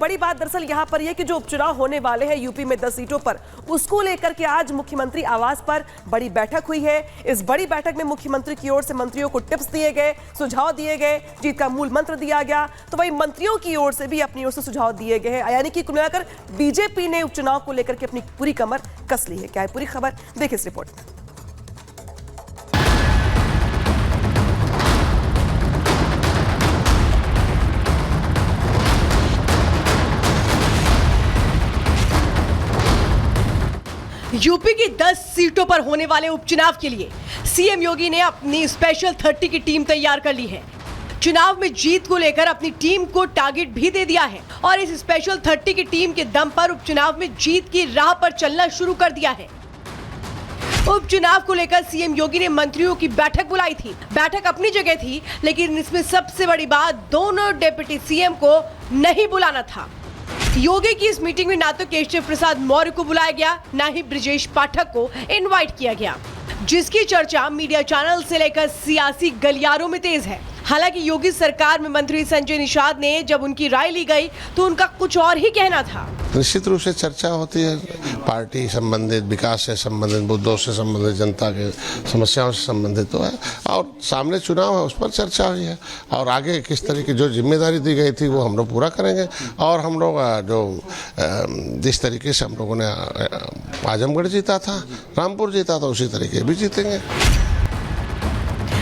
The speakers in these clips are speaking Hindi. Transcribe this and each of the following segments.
बड़ी बात दरअसल यहाँ पर यह कि जो उपचुनाव होने वाले हैं यूपी में 10 सीटों पर, उसको लेकर के आज मुख्यमंत्री आवास पर बड़ी बैठक हुई है। इस बड़ी बैठक में मुख्यमंत्री की ओर से मंत्रियों को टिप्स दिए गए, सुझाव दिए गए, जीत का मूल मंत्र दिया गया, तो वही मंत्रियों की ओर से भी अपनी ओर से सुझाव दिए गए हैं। यानी कि कुल मिलाकर बीजेपी ने उपचुनाव को लेकर के अपनी पूरी कमर कस ली है। क्या है पूरी खबर, देखिए इस रिपोर्ट में। यूपी की 10 सीटों पर होने वाले उपचुनाव के लिए सीएम योगी ने अपनी स्पेशल 30 की टीम तैयार कर ली है। चुनाव में जीत को लेकर अपनी टीम को टारगेट भी दे दिया है और इस स्पेशल 30 की टीम के दम पर उपचुनाव में जीत की राह पर चलना शुरू कर दिया है। उपचुनाव को लेकर सीएम योगी ने मंत्रियों की बैठक बुलाई थी। बैठक अपनी जगह थी, लेकिन इसमें सबसे बड़ी बात दोनों डिप्टी सीएम को नहीं बुलाना था। योगी की इस मीटिंग में ना तो केशव प्रसाद मौर्य को बुलाया गया, ना ही ब्रजेश पाठक को इनवाइट किया गया, जिसकी चर्चा मीडिया चैनल से लेकर सियासी गलियारों में तेज है। हालांकि योगी सरकार में मंत्री संजय निषाद ने जब उनकी राय ली गई तो उनका कुछ और ही कहना था। निश्चित रूप से चर्चा होती है, पार्टी संबंधित, विकास से संबंधित, मुद्दों से संबंधित, जनता के समस्याओं से संबंधित तो है, और सामने चुनाव है उस पर चर्चा हुई है, और आगे किस तरह की जो जिम्मेदारी दी गई थी वो हम लोग पूरा करेंगे, और हम लोग जो जिस तरीके से हम लोगों ने आजमगढ़ जीता था, रामपुर जीता था, उसी तरीके भी जीतेंगे।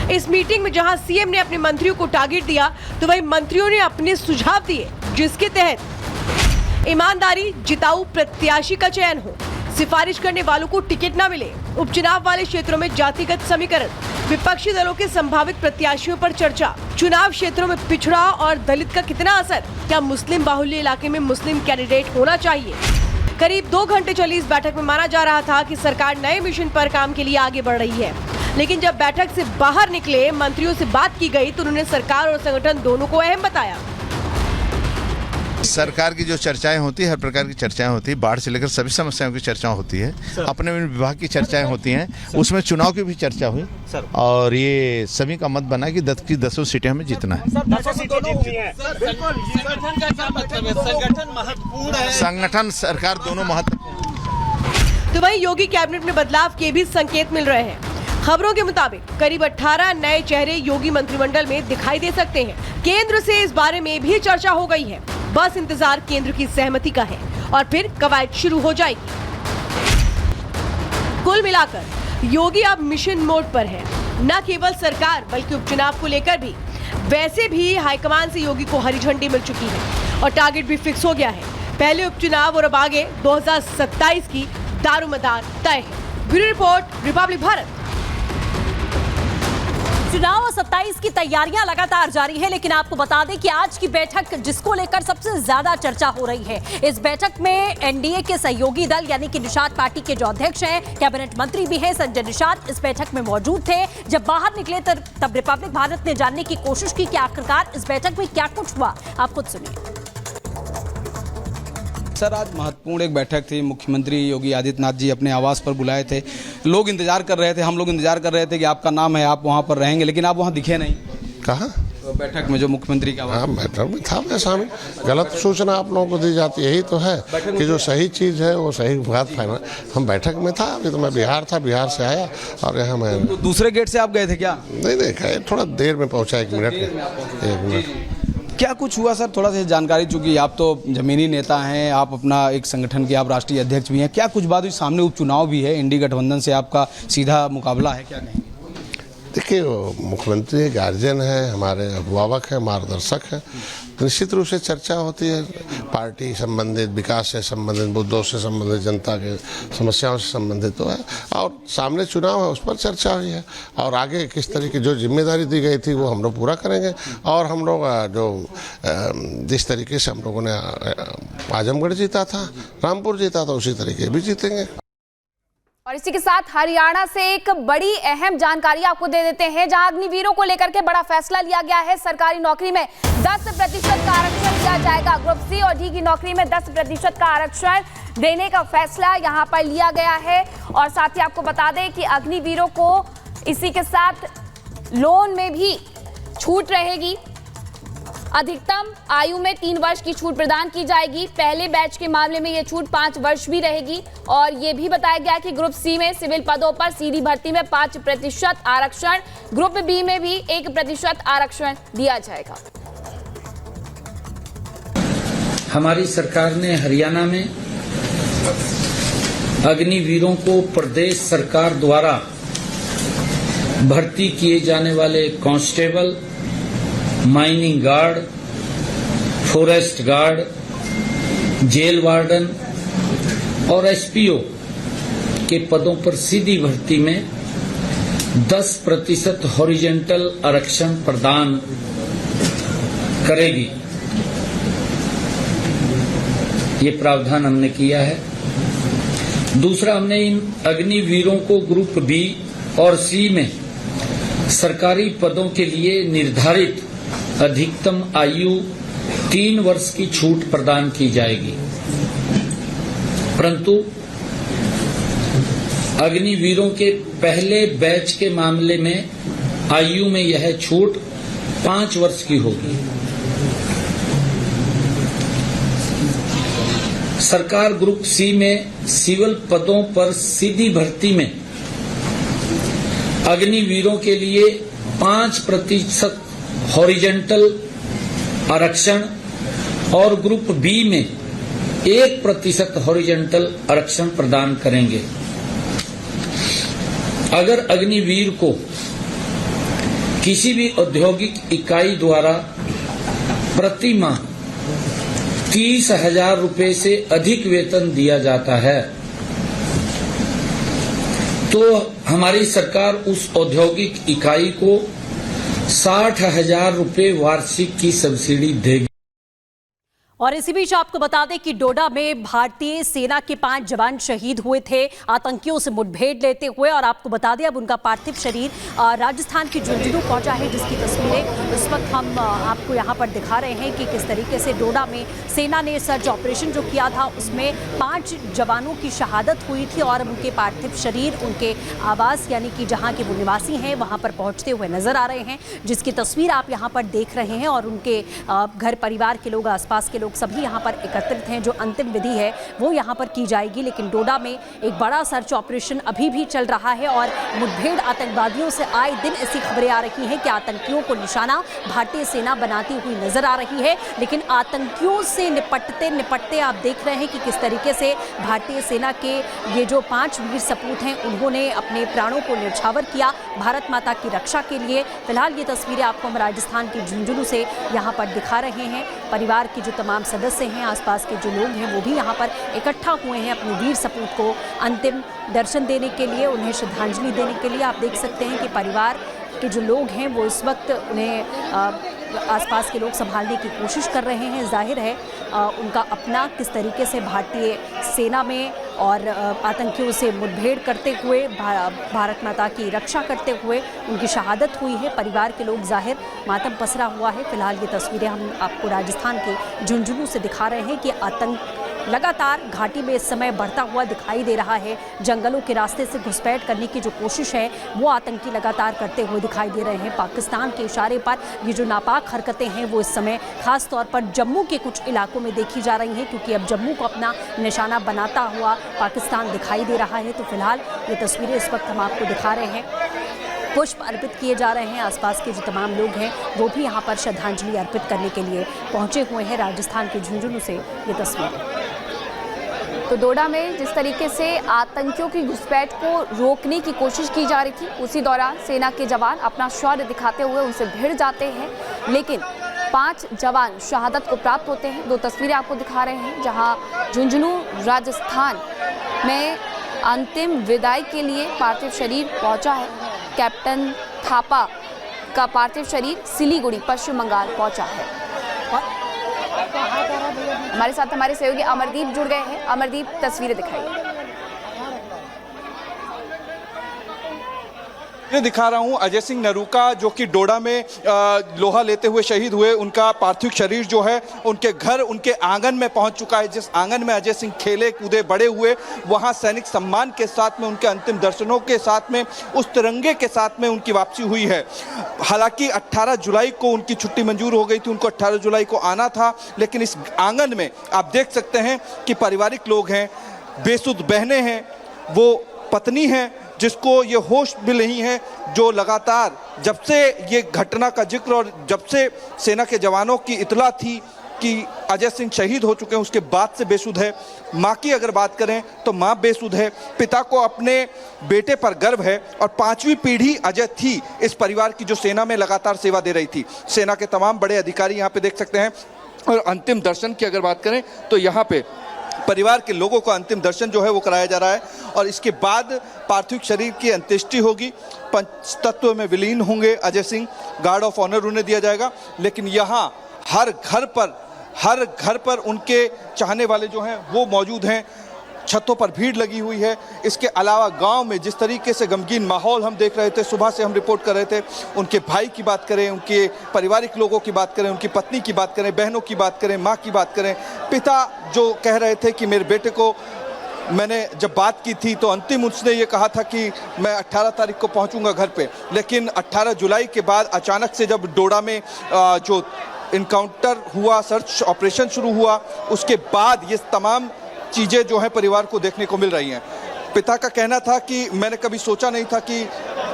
इस मीटिंग में जहां सीएम ने अपने मंत्रियों को टारगेट दिया, तो वहीं मंत्रियों ने अपने सुझाव दिए, जिसके तहत ईमानदारी, जिताऊ प्रत्याशी का चयन हो, सिफारिश करने वालों को टिकट न मिले, उपचुनाव वाले क्षेत्रों में जातिगत समीकरण, विपक्षी दलों के संभावित प्रत्याशियों पर चर्चा, चुनाव क्षेत्रों में पिछड़ा और दलित का कितना असर, क्या मुस्लिम बाहुल्य इलाके में मुस्लिम कैंडिडेट होना चाहिए। करीब 2 घंटे चली इस बैठक में माना जा रहा था कि सरकार नए मिशन पर काम के लिए आगे बढ़ रही है, लेकिन जब बैठक से बाहर निकले, मंत्रियों से बात की गई तो उन्होंने सरकार और संगठन दोनों को अहम बताया। सरकार की जो चर्चाएं होती है, हर प्रकार की चर्चाएं होती है, बाढ़ से लेकर सभी समस्याओं की चर्चा होती है, अपने विभाग की चर्चाएं होती हैं, उसमें चुनाव की भी चर्चा हुई और ये सभी का मत बना कि 10 की 10 सीटें हमें जीतना है। संगठन, सरकार दोनों महत्वपूर्ण। तो वहीं योगी कैबिनेट में बदलाव के भी संकेत मिल रहे हैं। खबरों के मुताबिक करीब 18 नए चेहरे योगी मंत्रिमंडल में दिखाई दे सकते हैं। केंद्र से इस बारे में भी चर्चा हो गई है, बस इंतजार केंद्र की सहमति का है और फिर कवायद शुरू हो जाएगी। कुल मिलाकर योगी अब मिशन मोड पर है, न केवल सरकार बल्कि उपचुनाव को लेकर भी। वैसे भी हाईकमान से योगी को हरी झंडी मिल चुकी है और टारगेट भी फिक्स हो गया है। पहले उपचुनाव और अब आगे 2027 की दारोमदार तय है। Bureau report, Republic Bharat. चुनाव 27 की तैयारियां लगातार जारी है, लेकिन आपको बता दें कि आज की बैठक जिसको लेकर सबसे ज्यादा चर्चा हो रही है, इस बैठक में एनडीए के सहयोगी दल यानी कि निषाद पार्टी के जो अध्यक्ष हैं, कैबिनेट मंत्री भी हैं संजय निषाद, इस बैठक में मौजूद थे। जब बाहर निकले तब रिपब्लिक भारत ने जानने की कोशिश की कि आखिरकार इस बैठक में क्या कुछ हुआ। आप खुद सुनिए। सर, आज महत्वपूर्ण एक बैठक थी। मुख्यमंत्री योगी आदित्यनाथ जी अपने आवास पर बुलाए थे। लोग इंतजार कर रहे थे, हम लोग इंतजार कर रहे थे कि आपका नाम है, आप वहां पर रहेंगे, लेकिन आप वहां दिखे नहीं। कहाँ? तो बैठक में जो मुख्यमंत्री का हाँ, बैठक में था मैं शामिल। गलत सूचना आप लोगों को दी जाती है, यही तो है कि जो सही चीज़ है वो सही बात फाइनल। हम बैठक में था, अभी तो मैं बिहार था, बिहार से आया और यहाँ मैं। तो दूसरे गेट से आप गए थे क्या? नहीं, थोड़ा देर में पहुँचा, 1 मिनट। क्या कुछ हुआ सर, थोड़ा सा जानकारी, चूंकि आप तो जमीनी नेता हैं, आप अपना एक संगठन के आप राष्ट्रीय अध्यक्ष भी हैं, क्या कुछ बात हुई? सामने उपचुनाव भी है, इंडी गठबंधन से आपका सीधा मुकाबला है, क्या कहेंगे? देखिए, मुख्यमंत्री गार्जियन है, हमारे अभिभावक है, मार्गदर्शक है, निश्चित रूप से चर्चा होती है, पार्टी संबंधित, विकास से संबंधित, मुद्दों से संबंधित, जनता के समस्याओं से संबंधित तो है, और सामने चुनाव है उस पर चर्चा हुई है, और आगे किस तरह की जो जिम्मेदारी दी गई थी वो हम लोग पूरा करेंगे, और हम लोग जो जिस तरीके से हम लोगों ने आजमगढ़ जीता था, रामपुर जीता था, उसी तरीके भी जीतेंगे। और इसी के साथ हरियाणा से एक बड़ी अहम जानकारी आपको दे देते हैं, जहां अग्निवीरों को लेकर के बड़ा फैसला लिया गया है। सरकारी नौकरी में 10% का आरक्षण दिया जाएगा। ग्रुप सी और डी की नौकरी में 10% का आरक्षण देने का फैसला यहां पर लिया गया है। और साथ ही आपको बता दें कि अग्निवीरों को इसी के साथ लोन में भी छूट रहेगी। अधिकतम आयु में 3 वर्ष की छूट प्रदान की जाएगी। पहले बैच के मामले में यह छूट 5 वर्ष भी रहेगी। और यह भी बताया गया कि ग्रुप सी में सिविल पदों पर सीधी भर्ती में 5% आरक्षण, ग्रुप बी में भी 1% आरक्षण दिया जाएगा। हमारी सरकार ने हरियाणा में अग्निवीरों को प्रदेश सरकार द्वारा भर्ती किए जाने वाले constable, mining guard, forest guard, jail warden और एसपीओ के पदों पर सीधी भर्ती में 10% हॉरिजेंटल आरक्षण प्रदान करेगी। ये प्रावधान हमने किया है। दूसरा, हमने इन अग्निवीरों को ग्रुप बी और सी में सरकारी पदों के लिए निर्धारित अधिकतम आयु 3 वर्ष की छूट प्रदान की जाएगी, परंतु अग्निवीरों के पहले बैच के मामले में आयु में यह छूट 5 वर्ष की होगी। सरकार ग्रुप सी में सिविल पदों पर सीधी भर्ती में अग्निवीरों के लिए 5% हॉरिजेंटल आरक्षण और ग्रुप बी में 1% हॉरिजेंटल आरक्षण प्रदान करेंगे। अगर अग्निवीर को किसी भी औद्योगिक इकाई द्वारा प्रति माह 30,000 रुपए से अधिक वेतन दिया जाता है तो हमारी सरकार उस औद्योगिक इकाई को 60,000 रुपए वार्षिक की सब्सिडी देगी। और इसी बीच आपको बता दें कि डोडा में भारतीय सेना के 5 जवान शहीद हुए थे आतंकियों से मुठभेड़ लेते हुए। और आपको बता दें अब उनका पार्थिव शरीर राजस्थान के झुंझुनू पहुंचा है, जिसकी तस्वीरें इस वक्त हम आपको यहां पर दिखा रहे हैं कि किस तरीके से डोडा में सेना ने सर्च ऑपरेशन जो किया था उसमें 5 जवानों की शहादत हुई थी और उनके पार्थिव शरीर उनके आवास यानी कि जहाँ के वो निवासी हैं वहाँ पर पहुँचते हुए नजर आ रहे हैं, जिसकी तस्वीर आप यहाँ पर देख रहे हैं। और उनके घर परिवार के लोग, आसपास के लोग सभी यहाँ पर एकत्रित हैं। जो अंतिम विधि है वो यहाँ पर की जाएगी। लेकिन डोडा में एक बड़ा सर्च ऑपरेशन अभी भी चल रहा है और मुठभेड़ आतंकवादियों से आए दिन ऐसी खबरें आ रही हैं कि आतंकियों को निशाना भारतीय सेना बनाती हुई नजर आ रही है। लेकिन आतंकियों से निपटते आप देख रहे हैं कि किस तरीके से भारतीय सेना के ये जो 5 वीर सपूत हैं उन्होंने अपने प्राणों को न्यौछावर किया भारत माता की रक्षा के लिए। फिलहाल ये तस्वीरें आपको हम राजस्थान के झुंझुनू से यहाँ पर दिखा रहे हैं। परिवार के जो तमाम सदस्य हैं, आसपास के जो लोग हैं वो भी यहाँ पर इकट्ठा हुए हैं अपने वीर सपूत को अंतिम दर्शन देने के लिए, उन्हें श्रद्धांजलि देने के लिए। आप देख सकते हैं कि परिवार के जो लोग हैं वो इस वक्त उन्हें आसपास के लोग संभालने की कोशिश कर रहे हैं। जाहिर है उनका अपना किस तरीके से भारतीय सेना में और आतंकियों से मुठभेड़ करते हुए भारत माता की रक्षा करते हुए उनकी शहादत हुई है। परिवार के लोग जाहिर मातम पसरा हुआ है। फिलहाल ये तस्वीरें हम आपको राजस्थान के झुंझुनू से दिखा रहे हैं कि आतंक लगातार घाटी में इस समय बढ़ता हुआ दिखाई दे रहा है। जंगलों के रास्ते से घुसपैठ करने की जो कोशिश है वो आतंकी लगातार करते हुए दिखाई दे रहे हैं। पाकिस्तान के इशारे पर ये जो नापाक हरकतें हैं वो इस समय खास तौर पर जम्मू के कुछ इलाकों में देखी जा रही हैं, क्योंकि अब जम्मू को अपना निशाना बनाता हुआ पाकिस्तान दिखाई दे रहा है। तो फिलहाल ये तस्वीरें इस वक्त हम आपको दिखा रहे हैं। पुष्प अर्पित किए जा रहे हैं। आसपास के जो तमाम लोग हैं वो भी यहाँ पर श्रद्धांजलि अर्पित करने के लिए पहुँचे हुए हैं। राजस्थान के झुंझुनू से ये तस्वीरें। तो डोडा में जिस तरीके से आतंकियों की घुसपैठ को रोकने की कोशिश की जा रही थी, उसी दौरान सेना के जवान अपना शौर्य दिखाते हुए उनसे भिड़ जाते हैं, लेकिन 5 जवान शहादत को प्राप्त होते हैं। 2 तस्वीरें आपको दिखा रहे हैं जहां झुंझुनू राजस्थान में अंतिम विदाई के लिए पार्थिव शरीर पहुंचा है। कैप्टन थापा का पार्थिव शरीर सिलीगुड़ी पश्चिम बंगाल पहुंचा है। और हमारे साथ हमारे सहयोगी अमरदीप जुड़ गए हैं। अमरदीप, तस्वीरें दिखाइए। मैं दिखा रहा हूं अजय सिंह नरूका जो कि डोडा में लोहा लेते हुए शहीद हुए। उनका पार्थिव शरीर जो है उनके घर, उनके आंगन में पहुंच चुका है। जिस आंगन में अजय सिंह खेले कूदे बड़े हुए, वहां सैनिक सम्मान के साथ में, उनके अंतिम दर्शनों के साथ में, उस तिरंगे के साथ में उनकी वापसी हुई है। हालांकि 18 जुलाई को उनकी छुट्टी मंजूर हो गई थी, उनको 18 जुलाई को आना था, लेकिन इस आंगन में आप देख सकते हैं कि पारिवारिक लोग हैं, बेसुध बहनें हैं, वो पत्नी हैं जिसको ये होश भी नहीं है, जो लगातार जब से ये घटना का जिक्र और जब से सेना के जवानों की इतला थी कि अजय सिंह शहीद हो चुके हैं, उसके बाद से बेसुध है। माँ की अगर बात करें तो माँ बेसुध है, पिता को अपने बेटे पर गर्व है और 5वीं पीढ़ी अजय थी इस परिवार की जो सेना में लगातार सेवा दे रही थी। सेना के तमाम बड़े अधिकारी यहाँ पे देख सकते हैं। और अंतिम दर्शन की अगर बात करें तो यहाँ पे परिवार के लोगों को अंतिम दर्शन जो है वो कराया जा रहा है और इसके बाद पार्थिव शरीर की अंत्येष्टि होगी। पंचतत्व में विलीन होंगे Ajay Singh, guard of honour उन्हें दिया जाएगा। लेकिन यहाँ हर घर पर उनके चाहने वाले जो हैं वो मौजूद हैं, छतों पर भीड़ लगी हुई है। इसके अलावा गांव में जिस तरीके से गमगीन माहौल हम देख रहे थे, सुबह से हम रिपोर्ट कर रहे थे, उनके भाई की बात करें, उनके पारिवारिक लोगों की बात करें, उनकी पत्नी की बात करें, बहनों की बात करें, माँ की बात करें, पिता जो कह रहे थे कि मेरे बेटे को मैंने जब बात की थी तो अंतिम उसने ये कहा था कि मैं 18 तारीख को पहुंचूंगा घर पे, लेकिन 18 जुलाई के बाद अचानक से जब डोडा में जो इनकाउंटर हुआ, सर्च ऑपरेशन शुरू हुआ, उसके बाद ये तमाम चीज़ें जो है परिवार को देखने को मिल रही हैं। पिता का कहना था कि मैंने कभी सोचा नहीं था कि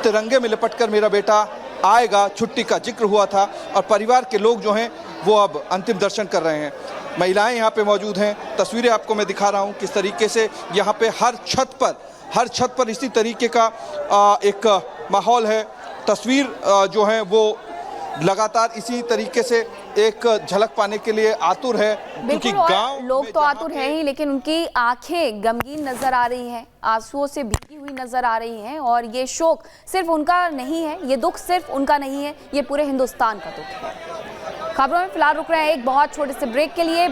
तिरंगे में लिपटकर मेरा बेटा आएगा, छुट्टी का जिक्र हुआ था। और परिवार के लोग जो हैं वो अब अंतिम दर्शन कर रहे हैं। महिलाएं यहाँ पे मौजूद हैं, तस्वीरें आपको मैं दिखा रहा हूँ किस तरीके से यहाँ पे हर छत पर इसी तरीके का एक माहौल है। तस्वीर जो है वो लगातार इसी तरीके से एक झलक पाने के लिए आतुर है, क्योंकि गांव लोग तो आतुर हैं ही, लेकिन उनकी आंखें गमगीन नजर आ रही हैं, आंसुओं से भीगी हुई नजर आ रही हैं। और ये शोक सिर्फ उनका नहीं है, ये दुख सिर्फ उनका नहीं है, ये पूरे हिंदुस्तान का दुख है। खबरों में फिलहाल रुक रहे हैं एक बहुत छोटे से ब्रेक के लिए।